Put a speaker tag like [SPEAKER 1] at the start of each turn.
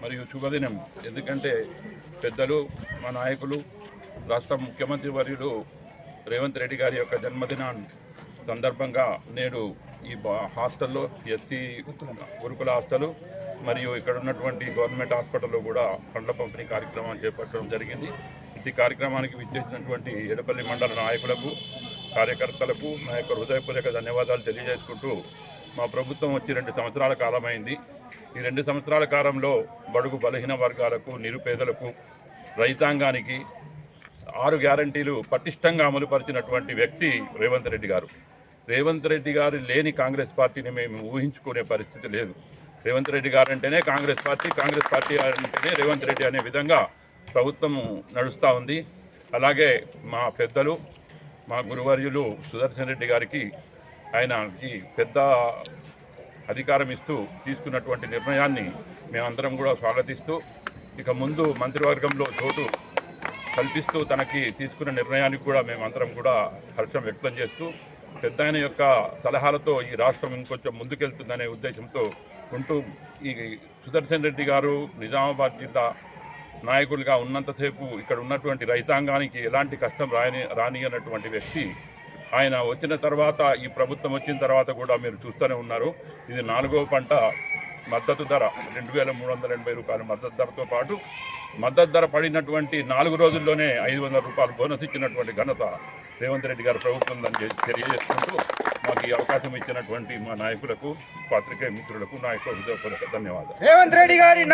[SPEAKER 1] మరియు శుభదినం. ఎందుకంటే పెద్దలు మా నాయకులు రాష్ట్ర ముఖ్యమంత్రి వర్యులు రేవంత్ రెడ్డి గారి యొక్క జన్మదినాన్ని సందర్భంగా నేడు ఈ హాస్టల్లో ఎస్సీ గురుకుల హాస్టల్ మరియు ఇక్కడ ఉన్నటువంటి గవర్నమెంట్ హాస్పిటల్లో కూడా పండ్ల పంపిణీ కార్యక్రమాన్ని చేపట్టడం జరిగింది. ఈ కార్యక్రమానికి విచ్చేసినటువంటి ఎడపల్లి మండల నాయకులకు, కార్యకర్తలకు నా యొక్క హృదయపూర్వక ధన్యవాదాలు తెలియజేసుకుంటూ, మా ప్రభుత్వం వచ్చి 2 సంవత్సరాల కాలమైంది. ఈ 2 సంవత్సరాల కాలంలో బడుగు బలహీన వర్గాలకు, నిరుపేదలకు, రైతాంగానికి 6 గ్యారంటీలు పటిష్టంగా అమలుపరిచినటువంటి వ్యక్తి రేవంత్ రెడ్డి గారు. రేవంత్ రెడ్డి గారు లేని కాంగ్రెస్ పార్టీని మేము ఊహించుకునే పరిస్థితి లేదు. రేవంత్ రెడ్డి గారు అంటేనే కాంగ్రెస్ పార్టీ, కాంగ్రెస్ పార్టీ అంటేనే రేవంత్ రెడ్డి అనే విధంగా ప్రభుత్వం నడుస్తూ ఉంది. అలాగే మా పెద్దలు, మా గురువర్యులు సుదర్శన్ రెడ్డి గారికి ఆయనకి పెద్ద అధికారం ఇస్తూ తీసుకున్నటువంటి నిర్ణయాన్ని మేమందరం కూడా స్వాగతిస్తూ, ఇక ముందు మంత్రివర్గంలో చోటు కల్పిస్తూ తనకి తీసుకున్న నిర్ణయానికి కూడా మేమందరం కూడా హర్షం వ్యక్తం చేస్తూ, పెద్ద ఆయన యొక్క సలహాలతో ఈ రాష్ట్రం ఇంకొంచెం ముందుకెళ్తుందనే ఉద్దేశంతో ఉంటూ, ఈ సుదర్శన్ రెడ్డి గారు నిజామాబాద్ జిల్లా నాయకులుగా ఉన్నంతసేపు ఇక్కడ ఉన్నటువంటి రైతాంగానికి ఎలాంటి కష్టం రానియనటువంటి వ్యక్తి. ఆయన వచ్చిన తర్వాత, ఈ ప్రభుత్వం వచ్చిన తర్వాత కూడా మీరు చూస్తూనే ఉన్నారు, ఇది 4వ పంట మద్దతు ధర 2380 రూపాయల మద్దతు ధరతో పాటు మద్దతు ధర పడినటువంటి 4 రోజుల్లోనే 500 రూపాయలు బోనస్ ఇచ్చినటువంటి ఘనత రేవంత్ రెడ్డి గారి ప్రభుత్వం అని తెలియజేసుకుంటూ, మాకు ఈ అవకాశం ఇచ్చినటువంటి మా నాయకులకు, పాత్రికేయ మిత్రులకు నా యొక్క హృదయపూర్వక ధన్యవాదాలు.
[SPEAKER 2] రేవంత్ రెడ్డి గారి